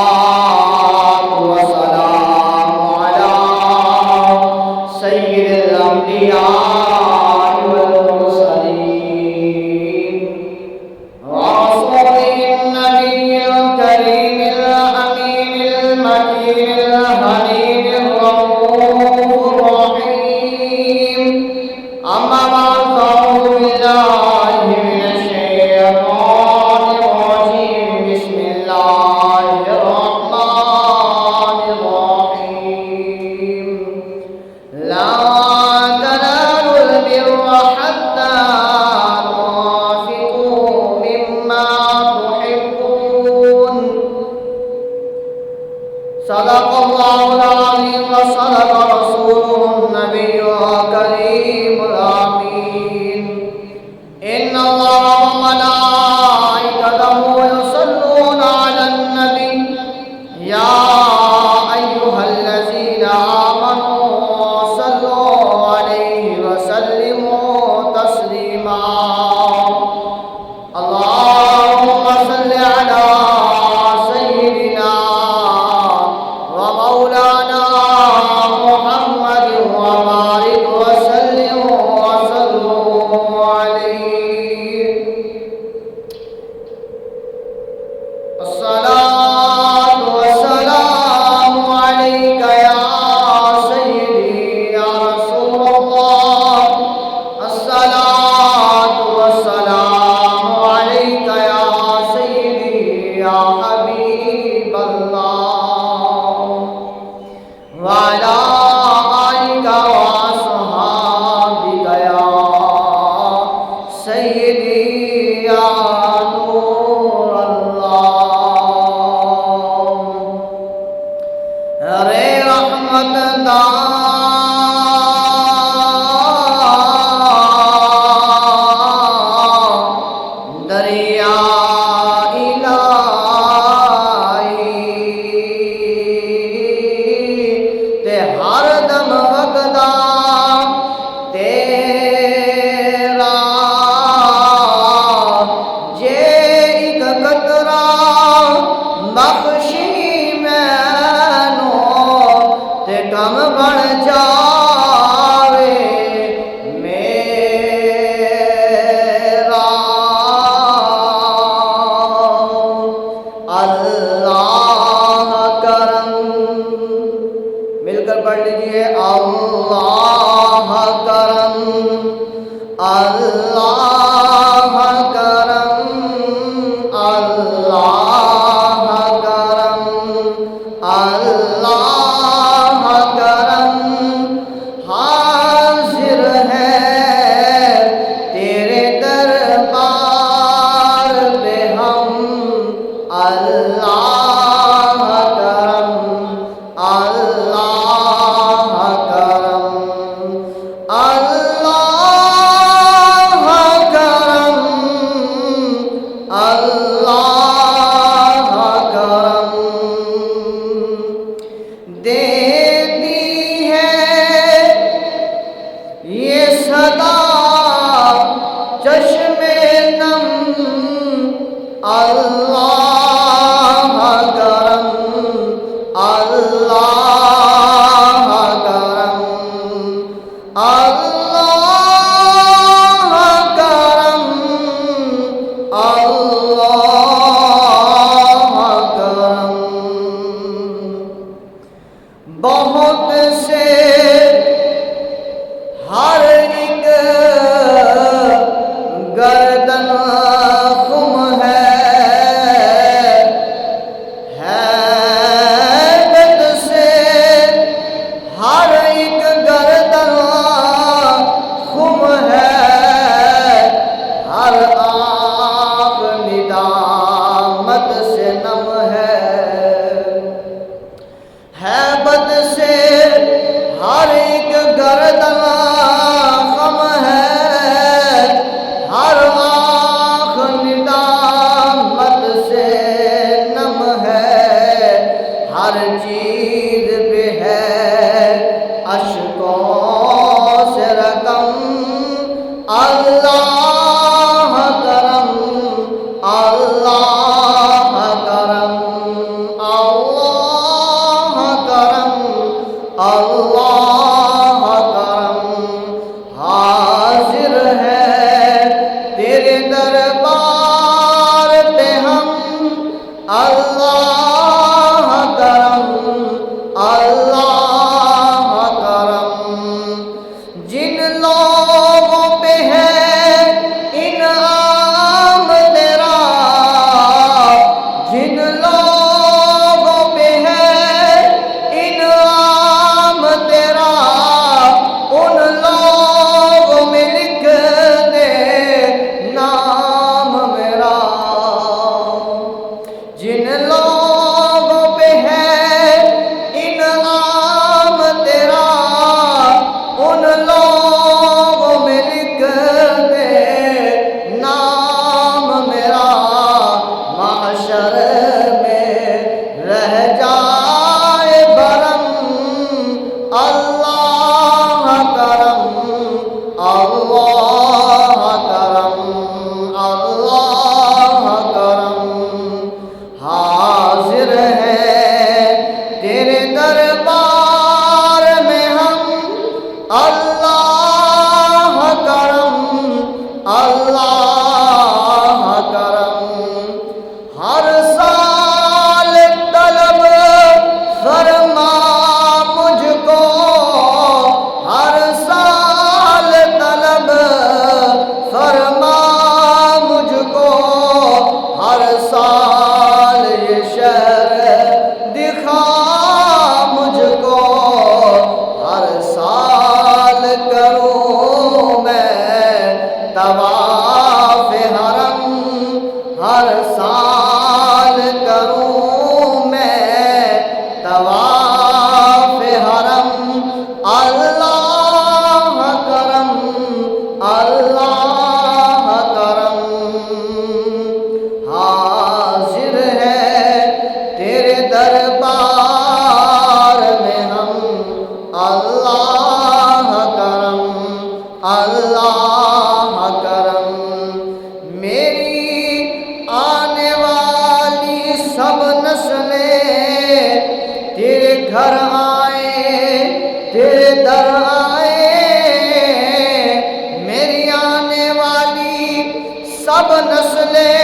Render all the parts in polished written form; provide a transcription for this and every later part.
والصلاة والسلام على سيد الأنبياء والمرسلين ورسوله النبي الكريم الأمين المكين الحليم الرؤوف الرحيم أما بعد فأعوذ بالله من الشيطان الرجيم بسم الله الرحمن الرحيم لا تنالوا البر حتى تنفقوا مما تحبون صدق الله العظيم وصدق رسوله النبي الكريم الأمين إن الله وملائكته يصلون على النبي يا أيها الذين آمنوا صلوا عليه وسلموا تسليما اللهم صل على سيدنا ومولانا محمد وبارك وسلم عليه الصلاة والسلام عليك يا سيدي يا رسول الله الصلاة والسلام عليك يا سيدي يا حبيب الله وعلى آلك وأصحابك يا سيدي يا نور الله رے رحمت دا دریا تے ہر دم وگدا تیرا جے ایک قطرہ بخشی مینوں تے کم بن جاوے میرا اللہ کرم مل کر پڑھ لیجئے اللہ کرم اللہ کرم اللہ کرم اللہ کرم حاضر ہے تیرے دربار پہ ہم اللہ کرم اللہ کرم اللہ کرم اللہ کرم دیتی ہے یہ صدا چشم نم اللہ کرم اللہ کرم اللہ کرم اللہ کرم بہت سے ہر ایک گردن خم ہے اللہ کرم، اللہ کرم، اللہ کرم، حاضر ہے تیرے دربار پہ ہم، اللہ کرم، اللہ کرم، جن لوگوں پہ ہے انعام تیرا، جن لوگوں پہ ہے انعام تیرا، ان لوگوں میں لکھ دے نام میرا، جن لوگوں پہ ہے انعام تیرا، ان لوگوں میں لکھ دے نام میرا، محشر میں رہ جائے برم، اللہ کرم، اللہ کرم، اللہ کرم، حاضر ہے تیرے دربار میں ہم، اللہ کرم، اللہ کرم، ہر سال طلب فرما مجھ کو، ہر سال طلب فرما مجھ کو، ہر سال یہ شہر دکھا مجھ کو، ہر سال کروں میں طواف حرم، ہر سال کروں میں طواف حرم، اللہ کرم، اللہ کرم، حاضر ہے تیرے دربار میں ہم، اللہ کرم، اللہ کرم، میری آنے والی سب نسلیں تیرے گھر آئے، تیرے در آئے، میری آنے والی سب نسلیں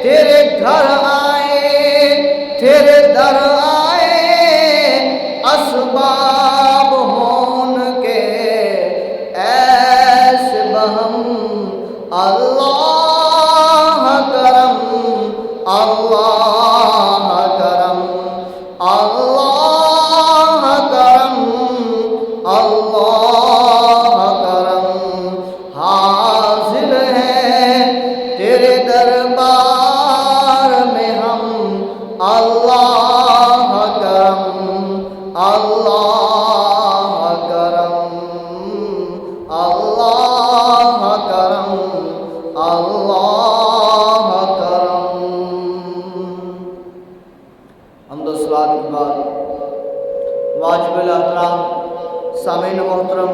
تیرے گھر آئے، تیرے در آئے، اسباب ہون کے ایسے بہم، اللہ کرم، اللہ کرم، اللہ کرم، اللہ کرم، حاضر ہے تیرے دربار میں ہم، اللہ کرم، اللہ کرم، اللہ کرم، اللہ کرم۔ حمد و صلوات کے بعد واجب الاحترام سامعین محترم،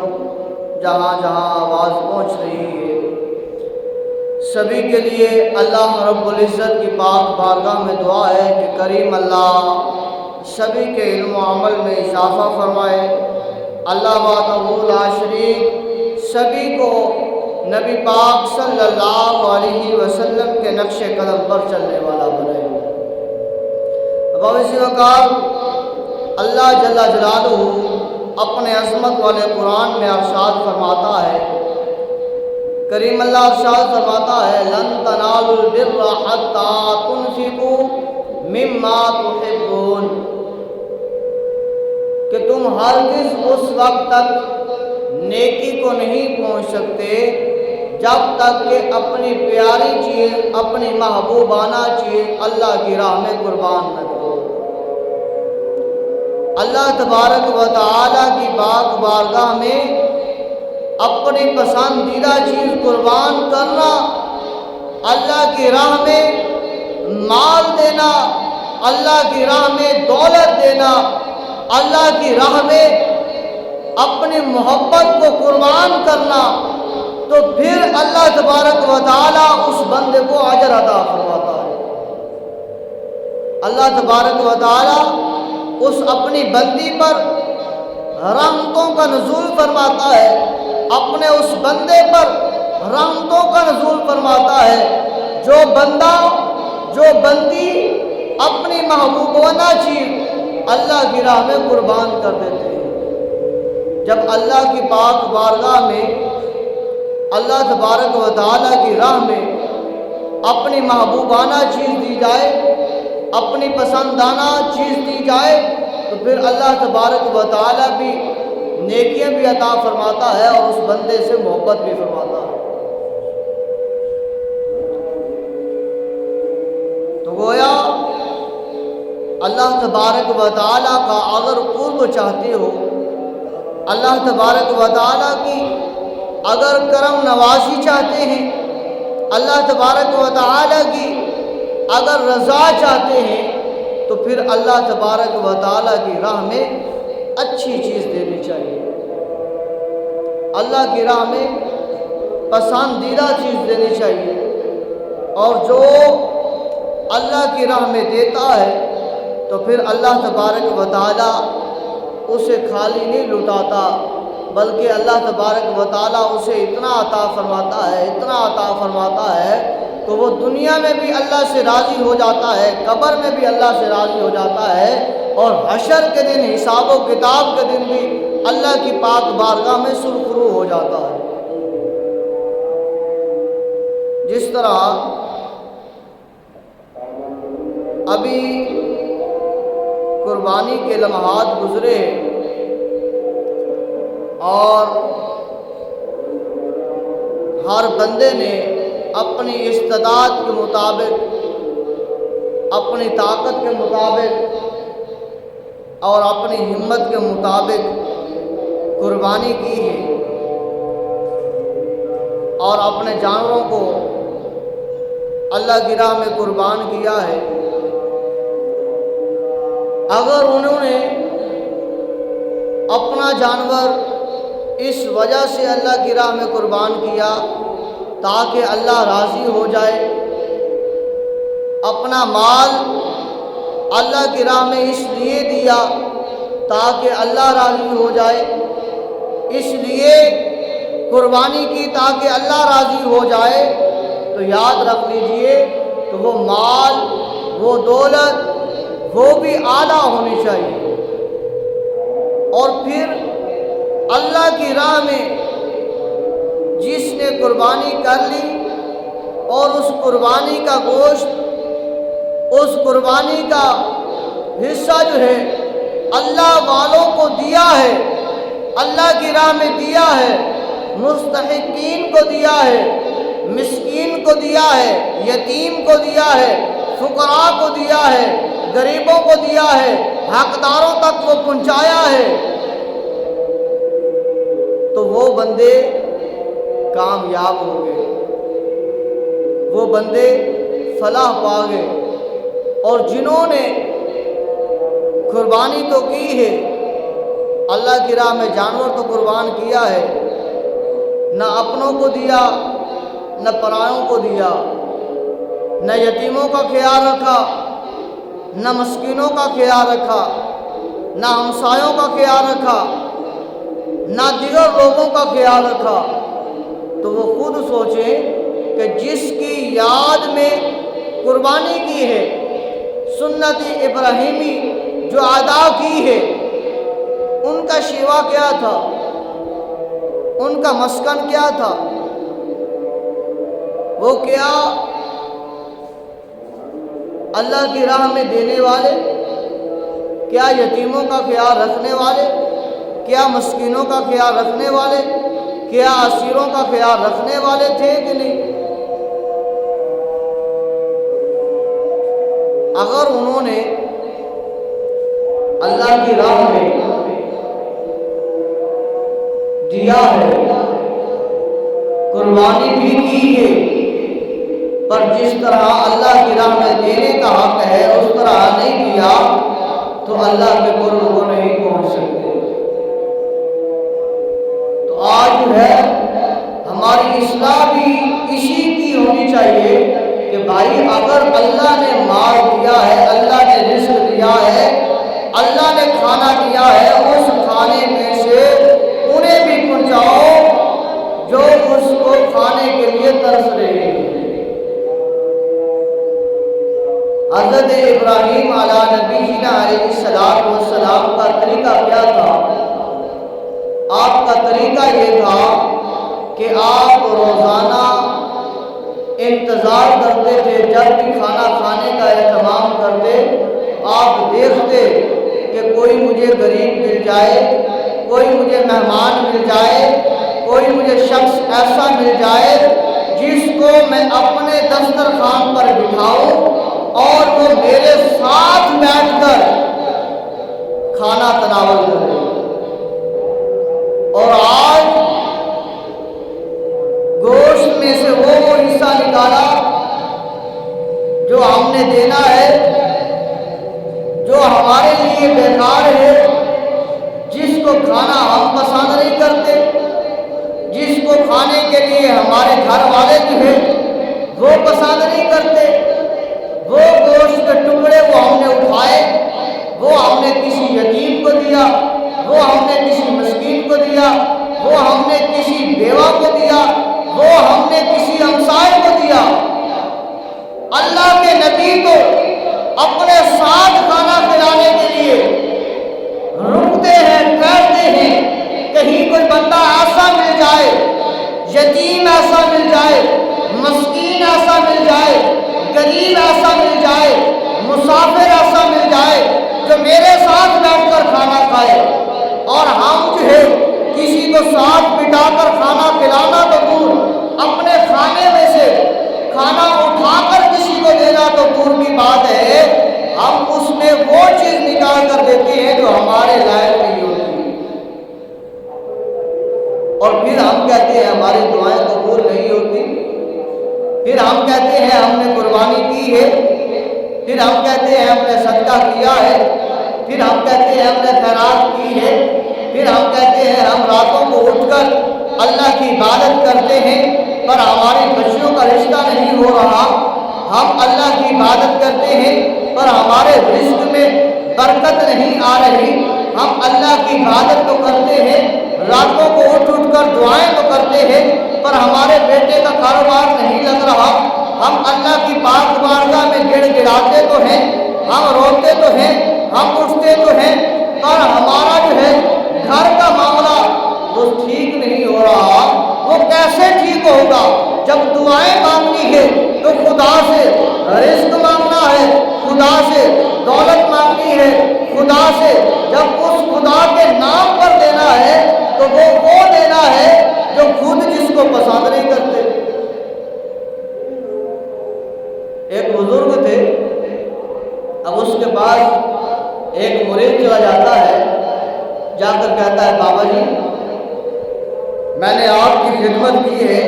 جہاں جہاں آواز پہنچ رہی ہے، سبھی کے لیے اللہ رب العزت کی پاک بارگاہ میں دعا ہے کہ کریم اللہ سبھی کے علم و عمل میں اضافہ فرمائے، اللہ وحدہ لا شریک سبھی کو نبی پاک صلی اللہ علیہ وسلم کے نقش قدم پر چلنے والا بنائے۔ اب اسی وقار اللہ جل جلالہ اپنے عظمت والے قرآن میں ارشاد فرماتا ہے، کریم اللہ ارشاد فرماتا ہے، لن تنالوا البر حتى تنفقوا مما تحبون، کہ تم ہرگز اس وقت تک نیکی کو نہیں پہنچ سکتے جب تک کہ اپنی پیاری چیز، اپنی محبوبانہ چیز اللہ کی راہ میں قربان نہ کرو۔ اللہ تبارک و تعالی کی پاک بارگاہ میں اپنی پسندیدہ چیز قربان کرنا، اللہ کی راہ میں مال دینا، اللہ کی راہ میں دولت دینا، اللہ کی راہ میں اپنی محبت کو قربان کرنا، تو پھر اللہ تبارک و تعالیٰ اس بندے کو اجر عطا فرماتا ہے۔ اللہ تبارک و تعالیٰ اس اپنی بندی پر رحمتوں کا نزول فرماتا ہے، اپنے اس بندے پر رحمتوں کا نزول فرماتا ہے۔ جو بندہ، جو بندی اپنی محبوبانہ چیز اللہ کی راہ میں قربان کر دیتے ہیں، جب اللہ کی پاک بارگاہ میں اللہ تبارک و تعالیٰ کی راہ میں اپنی محبوبانہ چیز دی جائے، اپنی پسندانہ چیز دی جائے، تو پھر اللہ تبارک و تعالیٰ بھی نیکیاں بھی عطا فرماتا ہے اور اس بندے سے محبت بھی فرماتا ہے۔ تو گویا اللہ تبارک و تعالیٰ کا اگر قرب چاہتے ہو، اللہ تبارک و تعالیٰ کی اگر کرم نوازی چاہتے ہیں، اللہ تبارک و تعالیٰ کی اگر رضا چاہتے ہیں، تو پھر اللہ تبارک و تعالیٰ کی راہ میں اچھی چیز دینی چاہیے، اللہ کی راہ میں پسندیدہ چیز دینی چاہیے۔ اور جو اللہ کی راہ میں دیتا ہے تو پھر اللہ تبارک و تعالیٰ اسے خالی نہیں لٹاتا، بلکہ اللہ تبارک و تعالیٰ اسے اتنا عطا فرماتا ہے، اتنا عطا فرماتا ہے تو وہ دنیا میں بھی اللہ سے راضی ہو جاتا ہے، قبر میں بھی اللہ سے راضی ہو جاتا ہے، اور حشر کے دن، حساب و کتاب کے دن بھی اللہ کی پاک بارگاہ میں سرخرو ہو جاتا ہے۔ جس طرح ابھی قربانی کے لمحات گزرے اور ہر بندے نے اپنی استطاعت کے مطابق، اپنی طاقت کے مطابق اور اپنی ہمت کے مطابق قربانی کی ہے اور اپنے جانوروں کو اللہ کی راہ میں قربان کیا ہے۔ اگر انہوں نے اپنا جانور اس وجہ سے اللہ کی راہ میں قربان کیا تاکہ اللہ راضی ہو جائے، اپنا مال اللہ کی راہ میں اس لیے دیا تاکہ اللہ راضی ہو جائے، اس لیے قربانی کی تاکہ اللہ راضی ہو جائے، تو یاد رکھ لیجئے تو وہ مال، وہ دولت، وہ بھی اعلیٰ ہونی چاہیے۔ اور پھر اللہ کی راہ میں جس نے قربانی کر لی اور اس قربانی کا گوشت، اس قربانی کا حصہ جو ہے اللہ والوں کو دیا ہے، اللہ کی راہ میں دیا ہے، مستحقین کو دیا ہے، مسکین کو دیا ہے، یتیم کو دیا ہے، فقراء کو دیا ہے، غریبوں کو دیا ہے، حقداروں تک وہ پہنچایا ہے، تو وہ بندے کامیاب ہو گئے، وہ بندے فلاح پا گئے۔ اور جنہوں نے قربانی تو کی ہے، اللہ کی راہ میں جانور تو قربان کیا ہے، نہ اپنوں کو دیا، نہ پرایوں کو دیا، نہ یتیموں کا خیال رکھا، نہ مسکینوں کا خیال رکھا، نہ ہمسایوں کا خیال رکھا، نہ دیگر لوگوں کا خیال رکھا، تو وہ خود سوچیں کہ جس کی یاد میں قربانی کی ہے، سنت ابراہیمی جو ادا کی ہے، ان کا شیوا کیا تھا، ان کا مسکن کیا تھا، وہ کیا اللہ کی راہ میں دینے والے، کیا یتیموں کا خیال رکھنے والے، کیا مسکینوں کا خیال رکھنے والے، کیا اسیروں کا خیال رکھنے والے تھے کہ نہیں؟ اگر انہوں نے اللہ کی راہ میں دیا ہے، قربانی بھی کی ہے، پر جس طرح اللہ کی راہ میں دینے کا حق ہے اس طرح نہیں دیا، تو اللہ کے قرب کو نہیں پہنچ سکتے۔ تو آج جو ہے ہماری اس بھائی اگر اللہ نے مال دیا ہے، اللہ نے رزق دیا ہے، اللہ نے کھانا دیا ہے، اس کھانے میں سے انہیں بھی پہنچاؤ جو اس کو کھانے کے لیے ترس رہے ہیں۔ حضرت ابراہیم علیہ نبینا علیہ السلام کا طریقہ کیا تھا؟ آپ کا طریقہ یہ تھا کہ آپ روزانہ انتظار کرتے تھے، جب بھی کھانا کھانے کا اہتمام کرتے آپ دیکھتے کہ کوئی مجھے غریب مل جائے، کوئی مجھے مہمان مل جائے، کوئی مجھے شخص ایسا مل جائے جس کو میں اپنے دسترخوان پر بٹھاؤں اور وہ میرے ساتھ بیٹھ کر کھانا تناول کرے۔ اور آج گوشت میں سے وہ حصہ نکالا جو ہم نے دینا ہے، جو ہمارے لیے بیکار ہے، جس کو کھانا ہم پسند نہیں کرتے، جس کو کھانے کے لیے ہمارے گھر والے جو ہے وہ پسند نہیں کرتے، وہ گوشت کے ٹکڑے وہ ہم نے اٹھائے، وہ ہم نے کسی یتیم کو دیا، وہ ہم نے کسی مسکین کو دیا، وہ ہم نے کسی بیوہ کو دیا، وہ ہم نے کسی ہمسائے کو دیا۔ اللہ کے نبی کو اپنے ساتھ کھانا کھلانے کے لیے رکتے ہیں، کہتے ہیں کہیں کوئی بندہ ایسا مل جائے، یتیم ایسا مل جائے، مسکین ایسا مل جائے، غریب ایسا مل جائے، مسافر ایسا مل جائے جو میرے ساتھ بیٹھ کر کھانا کھائے۔ اور ہم جو ہے کسی کو ساتھ بٹھا کر کھانا کھلانا تو دور، اپنے کھانے میں سے کھانا اٹھا کر کسی کو دینا تو دور کی بات ہے، ہم اس میں وہ چیز نکال کر دیتے ہیں جو ہمارے لائق نہیں ہوتی، اور پھر ہم کہتے ہیں ہماری دعائیں قبول نہیں ہوتی، پھر ہم کہتے ہیں ہم نے قربانی کی ہے، پھر ہم کہتے ہیں ہم نے صدقہ کیا ہے، پھر ہم کہتے ہیں ہم نے خیرات کی ہے، پھر ہم کہتے ہیں ہم راتوں کو اٹھ کر اللہ کی عبادت کرتے ہیں، پر ہماری بچیوں کا رشتہ نہیں ہو رہا۔ ہم اللہ کی عبادت کرتے ہیں پر ہمارے رزق میں برکت نہیں آ رہی۔ ہم اللہ کی عبادت تو کرتے ہیں، راتوں کو اٹھ کر دعائیں تو کرتے ہیں، پر ہمارے بیٹے کا کاروبار نہیں لگ رہا۔ ہم اللہ کی پاک بارگاہ میں گڑ گڑاتے تو ہیں، ہم روتے تو ہیں، ہم اٹھتے تو ہیں، پر ہمارا جو ہے گھر کا معاملہ وہ ٹھیک نہیں ہو رہا۔ وہ کیسے ٹھیک ہوگا جب دعائیں مانگنی ہے تو خدا سے رزق مانگنا ہے، خدا سے دولت مانگنی ہے، خدا سے جب اس خدا کے نام پر دینا ہے تو وہ دینا ہے جو خود جس کو پسند نہیں کرتے۔ ایک بزرگ تھے، اب اس کے پاس ایک مرید چلا جاتا ہے، جا کر کہتا ہے بابا جی میں نے آپ کی خدمت کی ہے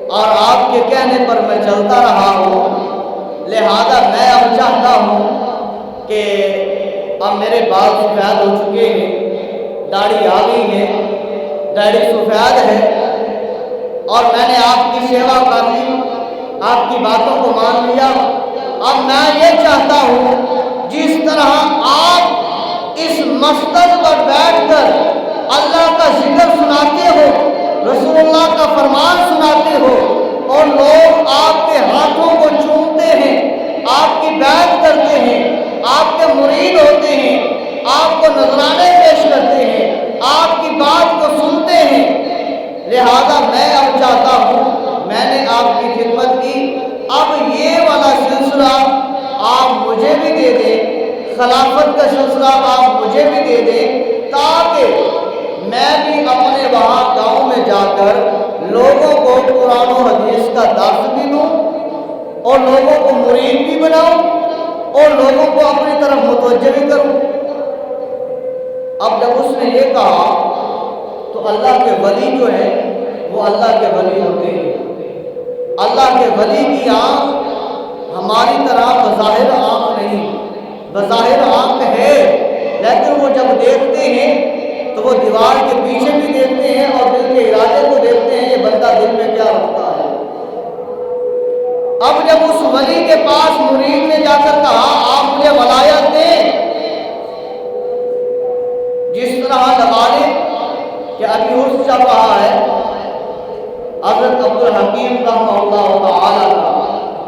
اور آپ کے کہنے پر میں چلتا رہا ہوں، لہذا میں اب چاہتا ہوں کہ اب میرے بال سفید ہو چکے ہیں، داڑھی آ گئی ہے، داڑھی سفید ہے، اور میں نے آپ کی سیوا کر لی، آپ کی باتوں کو مان لیا۔ اب میں یہ چاہتا ہوں جس طرح آپ اس مسجد پر بیٹھ کر اللہ کا ذکر سناتے ہو، رسول اللہ کا فرمان سناتے ہو، اور لوگ آپ کے ہاتھوں کو چومتے ہیں، آپ کی بیعت کرتے ہیں، آپ کے مرید ہوتے ہیں، آپ کو نذرانے پیش کرتے ہیں، آپ کی بات کو سنتے ہیں، لہذا میں اب چاہتا ہوں میں نے آپ کی خدمت کی، اب یہ والا سلسلہ آپ مجھے بھی دے دیں، خلافت کا سلسلہ آپ مجھے بھی دے دیں، تاکہ میں بھی اپنے وہاں گاؤں میں جا کر لوگوں کو قرآن و حدیث کا درس بھی دوں، اور لوگوں کو مرید بھی بناؤں، اور لوگوں کو اپنی طرف متوجہ بھی کروں۔ اب جب اس نے یہ کہا تو اللہ کے ولی جو ہیں وہ اللہ کے ولی ہوتے ہیں۔ اللہ کے ولی کی آنکھ ہماری طرح بظاہر آنکھ نہیں، بظاہر آنکھ ہے، لیکن وہ جب دیکھتے ہیں تو وہ دیوار کے پیچھے بھی دیکھتے ہیں اور دل کے ارادے کو دیکھتے ہیں، یہ بندہ دل میں کیا رکھتا ہے۔ اب جب اس ولی کے پاس مرید نے جا کر کہا آپ مجھے ولایت دیں، جس طرح لگا لیں کہ ابھی عرس چل رہا ہے حضرت عبد الحکیم رحمہ اللہ تعالی کا،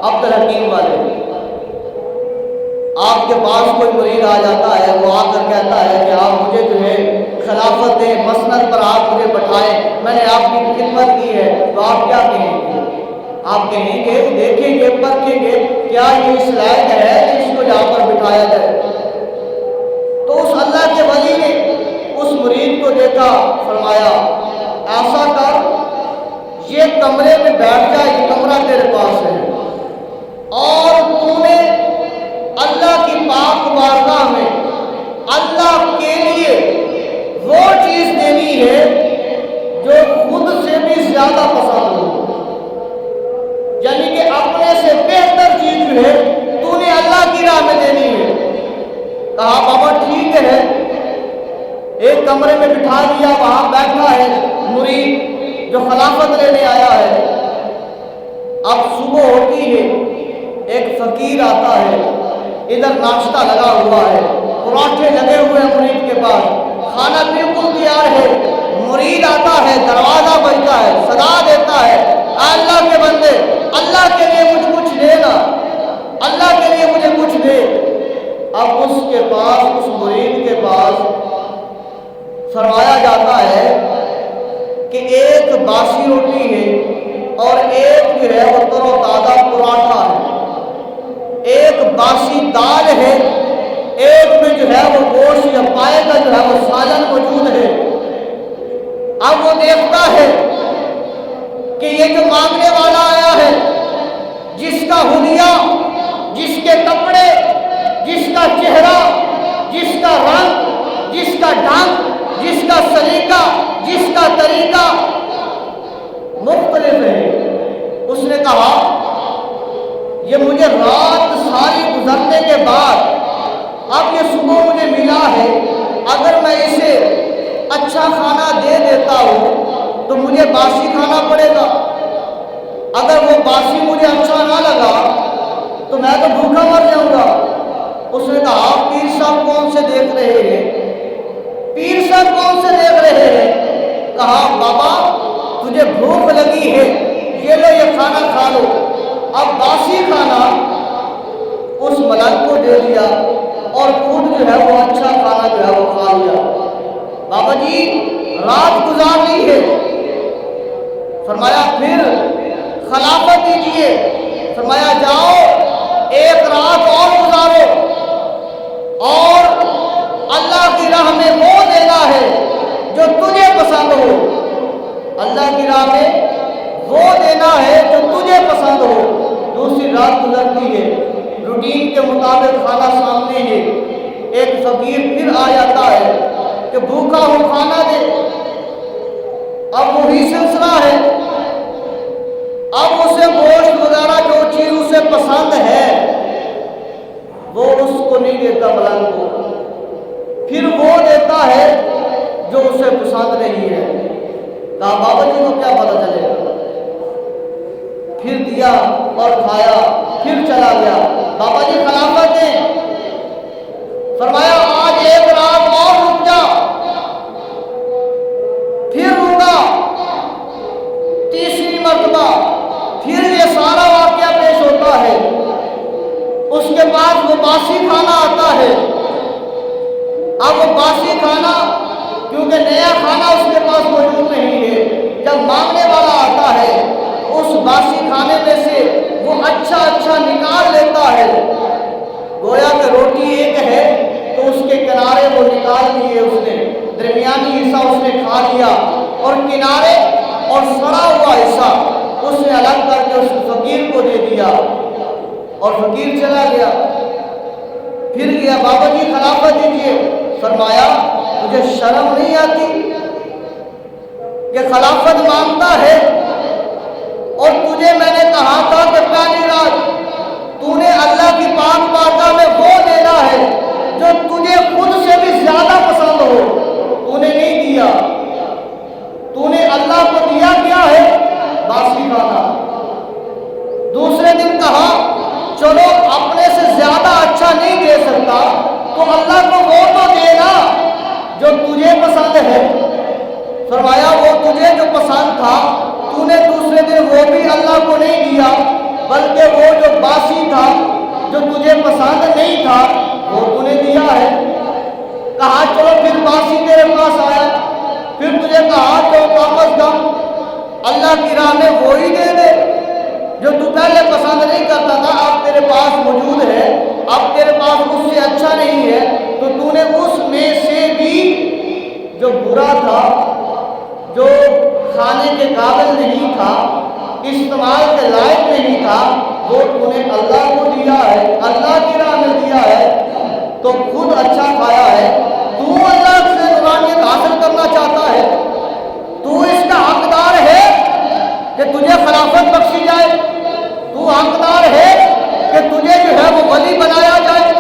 عبد الحکیم والے، آپ کے پاس کوئی مرید آ جاتا ہے، وہ آ کر کہتا ہے کہ آپ مجھے جو ہے خلافت دیں، مسند پر آپ مجھے بٹھائیں، میں نے آپ کی خدمت کی ہے، تو آپ کیا کہیں گے؟ آپ کہیں گے، دیکھیں گے، پرکھیں گے کیا یہ اس لائق ہے کہ اس کو یہاں پر بٹھایا جائے؟ تو اس اللہ کے ولی نے اس مرید کو دیکھا، فرمایا ایسا کر، یہ کمرے میں بیٹھ جا، یہ کمرہ تیرے پاس ہے، اور تو نے اللہ کی پاک بارگاہ میں اللہ کے لیے وہ چیز دینی ہے جو خود سے بھی زیادہ پسند ہو، یعنی کہ اپنے سے بہتر چیز جو ہے تو نے اللہ کی راہ میں دینی ہے۔ کہا بابا ٹھیک ہے، ایک کمرے میں بٹھا دیا، وہاں بیٹھا ہے مرید جو خلافت لینے آیا ہے۔ اب صبح ہوتی ہے، ایک فقیر آتا ہے، ادھر ناشتہ لگا ہوا ہے، پراٹھے لگے ہوئے ہیں مرید کے پاس، کھانا بالکل تیار ہے، مرید آتا ہے، دروازہ بجتا ہے، صدا دیتا ہے، اللہ کے بندے اللہ کے لیے مجھ کچھ دینا، اللہ کے لیے مجھے کچھ دے۔ اب اس کے پاس، اس مرید کے پاس فرمایا جاتا ہے کہ ایک باسی روٹی ہے اور ایک جو ہے وہ تر و تازہ پراٹھا ہے، ایک باسی دال ہے، ایک میں جو ہے وہ گوشت یا پائے کا جو ہے وہ سالن موجود ہے۔ اب وہ دیکھتا ہے کہ یہ جو مانگنے والا آیا ہے، جس کا حلیہ، جس کے کپڑے، جس کا چہرہ، جس کا رنگ، جس کا ڈھنگ، جس کا سلیقہ، جس کا طریقہ مختلف ہے، اس نے کہا یہ مجھے رات ساری گزرنے کے بعد اب یہ صبح مجھے ملا ہے، اگر میں اسے اچھا کھانا دے دیتا ہوں تو مجھے باسی کھانا پڑے گا، اگر وہ باسی مجھے اچھا نہ لگا تو میں تو بھوکا مر جاؤں گا۔ اس نے کہا پیر صاحب کون سے دیکھ رہے ہیں؟ پیر صاحب کون سے دیکھ رہے ہیں؟ کہا بابا تجھے بھوک لگی ہے، یہ لو یہ کھانا کھا لو۔ اب باسی کھانا اس ملک کو دے دیا اور خود جو ہے وہ اچھا کھانا جو ہے وہ کھا لیا۔ بابا جی رات گزار لی ہے، فرمایا پھر خلافت دیجئے، فرمایا جاؤ ایک رات اور گزارو، اور اللہ کی راہ میں وہ دینا ہے جو تجھے پسند ہو، اللہ کی راہ میں وہ دینا ہے جو تجھے پسند ہو۔ دوسری رات گزرتی ہے، روٹین کے مطابق کھانا سامنے ہے، ایک فقیر پھر آ جاتا ہے کہ بھوکا ہو کھانا دے۔ اب وہی سلسلہ ہے، اب اسے گوشت وغیرہ جو چیز اسے پسند ہے وہ اس کو نہیں دیتا ملنگ کو، پھر وہ دیتا ہے جو اسے پسند نہیں ہے۔ کہا بابا جی کو کیا پتہ چلے گا؟ پھر دیا اور کھایا، پھر چلا گیا۔ بابا جی خلافت دیں، فرمایا آج ایک رات اور رک جا، پھر رکا، تیسری مرتبہ پھر یہ سارا واقعہ پیش ہوتا ہے۔ اس کے بعد وہ باسی کھانا آتا ہے۔ اب وہ باسی کھانا کیونکہ نیا کھانا اس کے پاس موجود نہیں ہے، جب مانگنے والا آتا ہے اس باسی کھانے میں سے وہ اچھا اچھا نکال لیتا ہے، گویا کہ روٹی ایک ہے تو اس کے کنارے وہ نکال لیے، اس نے درمیانی حصہ اس نے کھا لیا، اور کنارے اور سڑا ہوا حصہ اس نے الگ کر کے اس فقیر کو دے دیا، اور فقیر چلا گیا۔ پھر گیا بابا جی خلافت دیجیے، فرمایا مجھے شرم نہیں آتی کہ خلافت مانگتا ہے، اور تجھے میں نے کہا تھا کہ پہلی رات تو نے اللہ کی پاک بارگاہ میں وہ دینا ہے جو تجھے خود سے بھی زیادہ پسند ہو، تو نے نہیں دیا، تو نے اللہ کو دیا کیا ہے؟ باسی کھانا۔ دوسرے دن کہا اچھا نہیں دے سکتا تو اللہ کو وہ تو دینا جو تجھے پسند ہے۔ فرمایا وہ تجھے جو پسند تھا تو نے دوسرے دن وہ بھی اللہ کو نہیں دیا، بلکہ وہ جو باسی تھا جو تجھے پسند نہیں تھا وہ تو نے دیا ہے۔ کہا چلو پھر باسی تیرے پاس آیا، پھر تجھے کہا تو کم از کم اللہ کی راہ میں وہی دے دے جو تو پہلے پسند نہیں کرتا تھا، اب تیرے پاس موجود ہے، اب تیرے پاس اس سے اچھا نہیں ہے تو تو نے اس میں سے بھی جو برا تھا، جو کھانے کے قابل نہیں تھا، استعمال کے لائق نہیں تھا، وہ تو نے اللہ کو دیا ہے، اللہ کی راہ میں دیا ہے تو خود اچھا کھایا ہے۔ تو اللہ سے نورانیت حاصل کرنا چاہتا ہے، تو اس کا حقدار ہے کہ تجھے خلافت بخشی جائے، تو حقدار ہے کہ تجھے جو ہے وہ ولی بنایا جائے،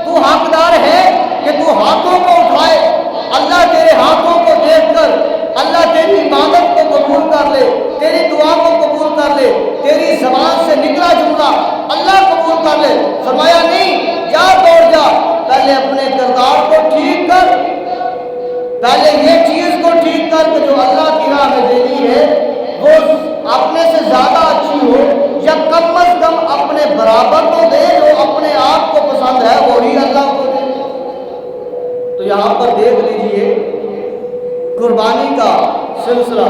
تو حقدار ہے کہ تو ہاتھوں کو اٹھائے، اللہ تیرے ہاتھوں کو دیکھ کر اللہ تیری عبادت کو قبول کر لے، تیری دعا کو قبول کر لے، تیری زبان سے نکلا جملہ اللہ قبول کر لے۔ فرمایا نہیں، جا دوڑ جا، پہلے اپنے کردار کو ٹھیک کر، پہلے یہ چیز کو ٹھیک کر کہ جو اللہ کی راہ میں دینی ہے وہ اپنے سے زیادہ اچھی ہو، یا کم از کم اپنے برابر تو دے، جو اپنے آپ کو پسند ہے وہی اللہ کو دے۔ تو یہاں پر دیکھ لیجئے قربانی کا سلسلہ،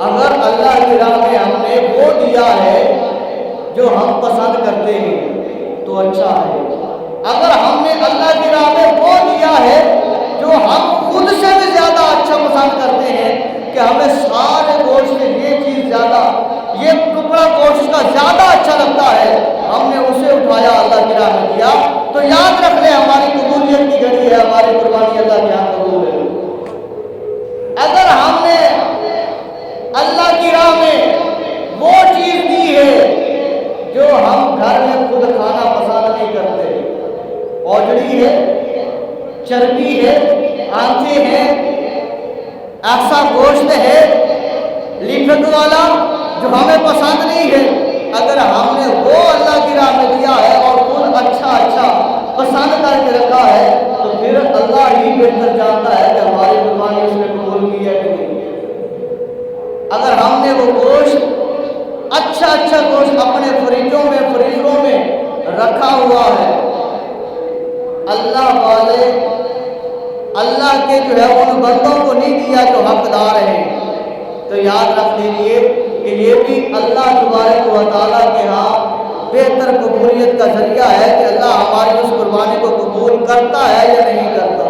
اگر اللہ کی راہ میں ہم نے وہ دیا ہے جو ہم پسند کرتے ہیں تو اچھا ہے، اگر ہم نے اللہ کی راہ میں وہ دیا ہے جو ہم خود سے بھی زیادہ اچھا پسند کرتے ہیں کہ ہمیں سارے گوشت سے یہ چیز زیادہ، یہ ٹکڑا گوشت کا زیادہ اچھا لگتا ہے، ہم نے اسے اٹھایا اللہ کی راہ میں دیا، تو یاد رکھ لیں ہماری قبولیت کی گھڑی ہے، ہماری قربانی اللہ کے ہاں قبول ہے۔ اگر ہم نے اللہ کی راہ میں وہ چیز دی ہے جو ہم گھر میں خود کھانا پسند نہیں کرتے، اوجڑی ہے، چربی ہے، آنکھیں ہیں، ایسا گوشت ہے لیفٹ والا جو ہمیں پسند نہیں ہے، اگر ہم نے وہ اللہ کی راہ میں دیا ہے اور خود اچھا پسند کر کے رکھا ہے تو پھر اللہ ہی بہتر جانتا ہے کہ ہماری قربانی اس نے قبول کی ہے کہ نہیں۔ اگر ہم نے وہ گوشت اچھا گوشت اپنے فریزروں میں رکھا ہوا ہے، اللہ والے اللہ کے جو ہے ان بندوں کو نہیں دیا جو حقدار ہیں، تو یاد رکھ لیجیے کہ یہ بھی اللہ تبارک و تعالیٰ کے ہاں بہتر قبولیت کا ذریعہ ہے کہ اللہ ہماری اس قربانی کو قبول کرتا ہے یا نہیں کرتا۔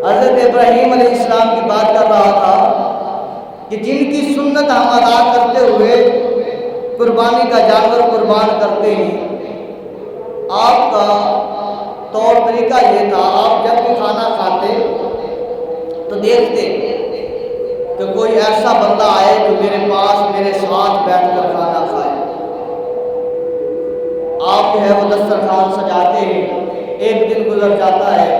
حضرت ابراہیم علیہ السلام کی بات کر رہا تھا کہ جن کی سنت ہم ادا کرتے ہوئے قربانی کا جانور قربان کرتے ہیں، آپ کا طور طریقہ یہ تھا، آپ جب بھی کھانا کھاتے تو دیکھتے کہ کوئی ایسا بندہ آئے جو میرے پاس میرے ساتھ بیٹھ کر کھانا کھائے۔ آپ جو ہے وہ دسترخوان سجاتے ہیں، ایک دن گزر جاتا ہے،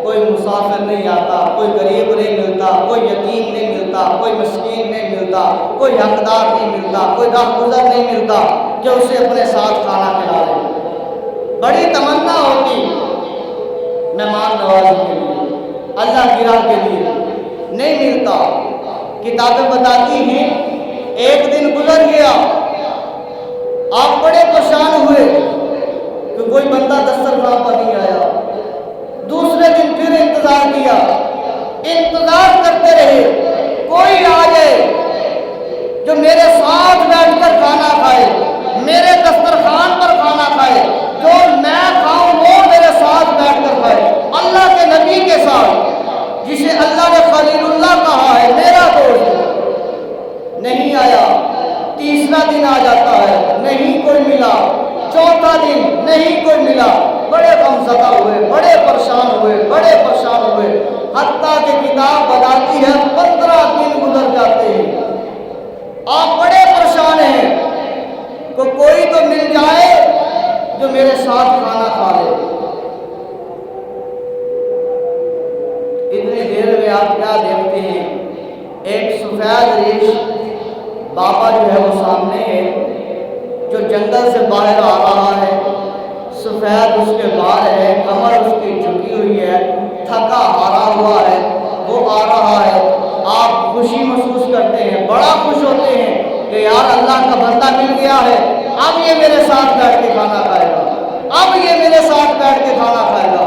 کوئی مسافر نہیں آتا، کوئی غریب نہیں ملتا، کوئی یتیم نہیں ملتا، کوئی مسکین نہیں ملتا، کوئی حقدار نہیں ملتا، کوئی راہ گزر نہیں ملتا جو اسے اپنے ساتھ کھانا کھلا دے۔ بڑی تمنا ہوتی مہمان نوازی کے لیے، اللہ کی راہ کے لیے، نہیں ملتا۔ کتابیں بتاتی ہیں ایک دن گزر گیا، آپ بڑے پریشان ہوئے کہ کوئی بندہ دسترخوان پر نہیں آیا، دوسرے دن پھر انتظار کیا، انتظار کرتے رہے کوئی آ جائے جو میرے ساتھ بیٹھ کر کھانا کھائے، میرے دسترخوان پر کھانا کھائے، جو میں کھاؤں وہ میرے ساتھ بیٹھ کر کھائے، اللہ کے نبی کے ساتھ جسے اللہ نے خلیل اللہ کہا ہے، میرا دوست۔ نہیں آیا، تیسرا دن آ جاتا ہے، نہیں کوئی ملا، چوتھا دن نہیں کوئی ملا، بڑے غمزدہ ہوئے، بڑے پریشان ہوئے، حتیٰ کہ کتاب بتاتی ہے 15 دن گزر جاتے ہیں، آپ بڑے پریشان ہیں کہ کوئی تو مل جائے جو میرے ساتھ کھانا کھا لے۔ اتنی دیر میں آپ کیا دیکھتے ہیں، ایک سفید ریش بابا جو ہے وہ سامنے ہے، جو جنگل سے باہر آ رہا ہے، سفید اس کے بال ہے، کمر اس کی جھکی ہوئی ہے، تھکا ہارا ہوا ہے، وہ آ رہا ہے، آپ خوشی محسوس کرتے ہیں، بڑا خوش ہوتے ہیں کہ یار اللہ کا بندہ مل گیا ہے، اب یہ میرے ساتھ بیٹھ کے کھانا کھائے گا، اب یہ میرے ساتھ بیٹھ کے کھانا کھائے گا۔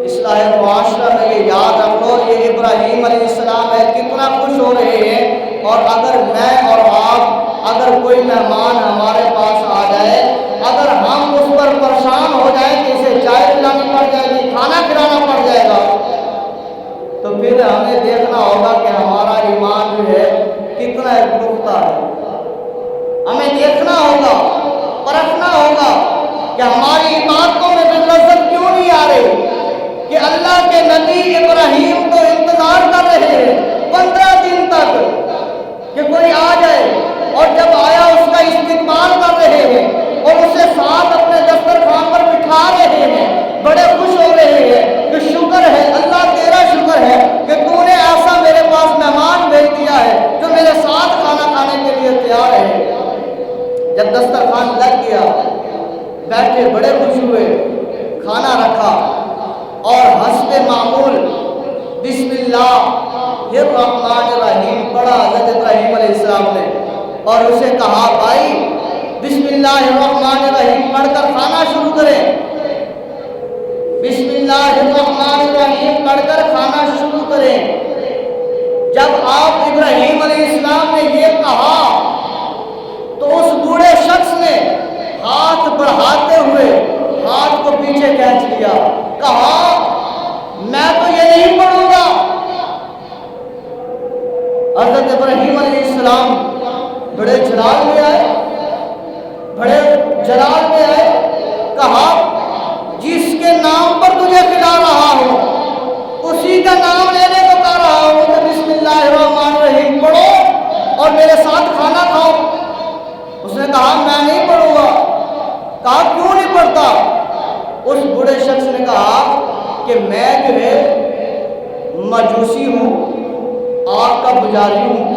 اصلاح معاشرہ میں یہ یاد رکھ لو، یہ ابراہیم علیہ السلام ہے، کتنا خوش ہو رہے ہیں۔ اور اگر میں اور آپ، اگر کوئی مہمان ہمارے پاس آ جائے، اگر ہم اس پر پریشان ہو جائیں کہ اسے چائے پلانی پڑ جائے گی، کھانا کھلانا پڑ جائے گا، تو پھر ہمیں دیکھنا ہوگا کہ ہمارا ایمان جو ہے کتنا پختہ ہے۔ ہمیں دیکھنا ہوگا، پرکھنا ہوگا کہ ہماری عبادتوں میں لذت کیوں نہیں آ رہی، کہ اللہ کے نبی ابراہیم تو انتظار کر رہے ہیں 15 دن تک کہ کوئی آ جائے، اور جب آیا اس کا استقبال کر رہے ہیں اور اسے ساتھ اپنے دسترخوان پر بٹھا رہے ہیں، بڑے خوش ہو رہے ہیں کہ شکر ہے اللہ، تیرا شکر ہے کہ تو نے ایسا میرے پاس مہمان بھیج دیا ہے جو میرے ساتھ کھانا کھانے کے لیے تیار ہے۔ جب دسترخوان لگ گیا، بیٹھے، بڑے خوش ہوئے، کھانا رکھا، اور حسب معمول بسم اللہ الرحمن الرحیم پڑھا حضرت ابراہیم علیہ السلام نے، اور اسے کہا بھائی بسم اللہ الرحمن الرحیم پڑھ کر کھانا شروع کریں، بسم اللہ الرحمن الرحیم پڑھ کر کھانا شروع کریں۔ جب آپ ابراہیم علیہ السلام نے یہ کہا تو اس بوڑھے شخص نے ہاتھ بڑھاتے ہوئے ہاتھ کو پیچھے کھینچ لیا، کہا میں تو یہ نہیں پڑھوں گا۔ حضرت ابراہیم علیہ السلام بڑے جلال میں آئے، بڑے جلال میں آئے، کہا جس کے نام پر تجھے کھلا رہا ہوں اسی کا نام لینے کو کہہ رہا ہوں کہ بسم اللہ الرحمن الرحیم پڑھو اور میرے ساتھ کھانا کھاؤ۔ اس نے کہا میں نہیں پڑھوں گا۔ کہا کیوں نہیں پڑھتا؟ اس بڑے شخص نے کہا کہ میں جو ہے مجوسی ہوں، آگ کا پجاری ہوں،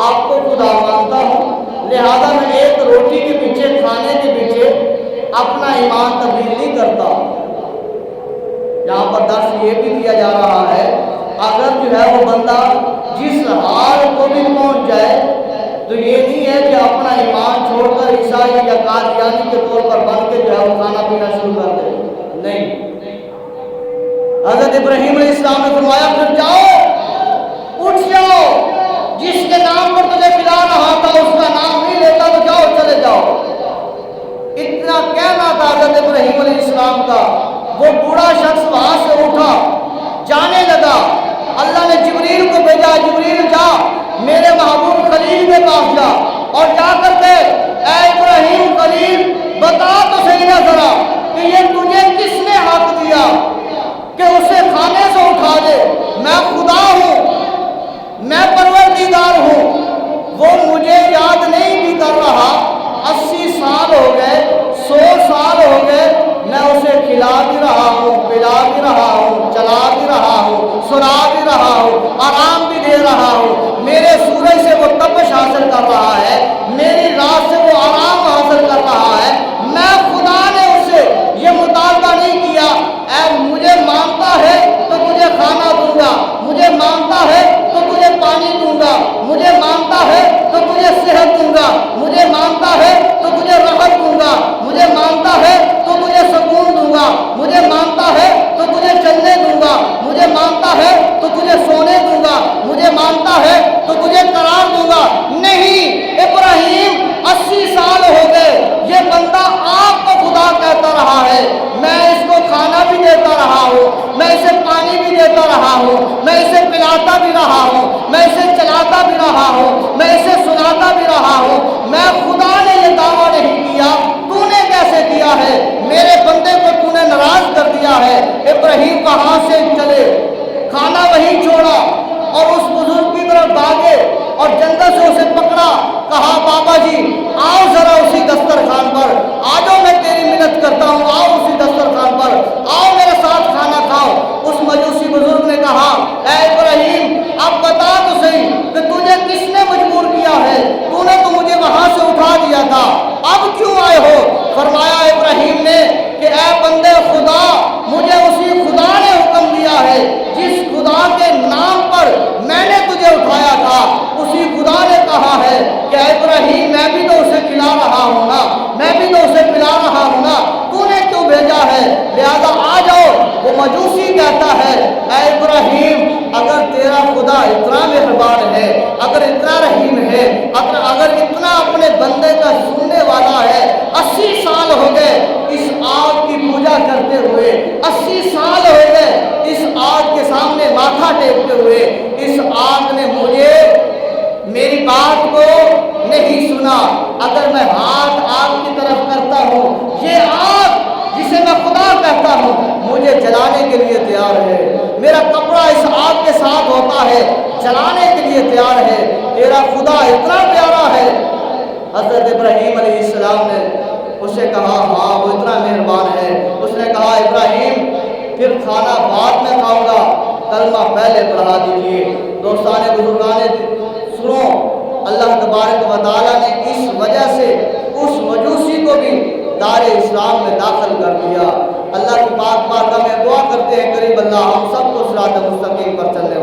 آپ کو خدا مانتا ہوں، لہذا میں ایک روٹی کے پیچھے، کھانے کے پیچھے اپنا ایمان تبدیل نہیں کرتا۔ یہاں پر درس یہ بھی دیا جا رہا ہے، اگر جو ہے وہ بندہ جس حال کو بھی پہنچ جائے تو یہ نہیں ہے کہ اپنا ایمان چھوڑ کر عیسائی یا قادیانی کے طور پر بن کے جو ہے وہ کھانا پینا شروع کر دے، نہیں۔ حضرت ابراہیم علیہ السلام نے فرمایا پھر جاؤ، اٹھ جاؤ، جس کے نام پر تجھے کھلا رہا تھا اس کا نام نہیں لیتا تو جاؤ، چلے جاؤ۔ اتنا کہنا تھا حضرت ابراہیم علیہ السلام کا، وہ بوڑھا شخص وہاں سے اٹھا، جانے لگا۔ اللہ نے جبریل کو بھیجا، جبریل جا میرے محبوب خلیل کے پاس جا، اور جا کر کے اے ابراہیم خلیل بتا تو صحیح نہ ذرا کہ یہ تجھے کس نے حق دیا کہ اسے کھانے سے اٹھا دے؟ میں خدا ہوں، میں پروردگار ہوں، وہ مجھے یاد نہیں بھی کر رہا، 80 سال ہو گئے، 100 سال ہو گئے، میں اسے کھلا بھی رہا ہوں، پلا بھی رہا ہوں، چلا بھی رہا ہوں، سنا بھی رہا ہوں، آرام بھی دے رہا ہوں، میرے سورج سے وہ تپش حاصل کر رہا ہے، میری رات سے وہ آرام حاصل کر رہا ہے۔ میں خدا نے اس سے یہ مطالبہ نہیں کیا اے مجھے مانتا ہے تو تجھے کھانا دوں گا، مجھے مانتا ہے تو تجھے پانی دوں گا، مجھے مانتا ہے تو تجھے صحت دوں گا، مجھے مانتا ہے تو تجھے راحت دوں گا، مجھے مانتا ہے تو تجھے سکون دوں گا، مجھے مانتا ہے تو تجھے چلنے دوں گا، مجھے مانتا ہے تو تجھے سونے دوں گا، مجھے مانتا ہے تو تجھے قرار دوں گا۔ نہیں، ابراہیم 80 سال ہو گئے، یہ بندہ آپ کو خدا کہتا رہا ہے، میں اس کو کھانا بھی دیتا رہا ہوں، میں اسے پانی بھی دیتا رہا ہوں، میں اسے پلاتا بھی رہا ہوں، میں اسے چلاتا بھی رہا ہوں، میں اسے سناتا بھی رہا ہوں، میں خدا نے یہ دعویٰ نہیں کیا، تو نے کیسے کیا ہے؟ میرے بندے کو تو نے ناراض کر دیا ہے۔ ابراہیم وہاں سے چلے، کھانا وہیں چھوڑا اور اس بزرگ کی طرف بھاگے اور جنگل سے اسے پکڑا، کہا بابا جی آؤ ذرا اسی دسترخوان پر، آ جاؤ، میں تیری منت کرتا ہوں، آؤ اسی دسترخوان پر، آؤ میرے ساتھ کھانا کھاؤ۔ اس مجوسی بزرگ نے کہا اے ابراہیم اب بتا تو صحیح کہ تجھے کس نے مجبور کیا ہے؟ تو نے تو مجھے وہاں سے اٹھا دیا تھا، اب خدا کے نام پر میں نے تجھے اٹھایا تھا، اسی خدا نے کہا ہے کہ اے ابراہیم میں بھی تو اسے کھلا رہا ہوں نا، میں بھی تو اسے پلا رہا ہوں نا، تو نے کیوں بھیجا ہے؟ لہذا آ جاؤ۔ وہ مجوسی کہتا ہے اے ابراہیم اگر تیرا خدا اتنا مہربان ہے، اگر اتنا رحیم ہے، اگر اتنا اپنے بندے کا سننے والا ہے، 80 سال ہو گئے اس آگ کی پوجا کرتے ہوئے، 80 سال ہو گئے اس آگ کے سامنے ماتھا ٹیکتے ہوئے، اس آگ نے مجھے میری بات کو نہیں سنا، اگر میں ہاتھ آگ کی طرف کرتا ہوں، یہ آگ جسے میں خدا کہتا ہوں مجھے جلانے کے لیے تیار ہے، میرا کپڑا اس آگ کے ساتھ ہوتا ہے، جلانے کے لیے تیار ہے، تیرا خدا اتنا پیارا ہے۔ حضرت ابراہیم علیہ السلام نے اسے کہا ہاں وہ اتنا مہربان ہے۔ اس نے کہا ابراہیم پھر کھانا بعد میں کھاؤں گا، کلمہ پہلے پڑھا دیجیے۔ دوستان بزرگان سنو، اللہ تبارک و تعالیٰ نے اس وجہ سے اس مجوسی کو بھی دار اسلام میں داخل کر دیا۔ اللہ کی پاک بارگاہ میں دعا کرتے ہیں قریب اللہ ہم سب کو صراط مستقیم پر چلنے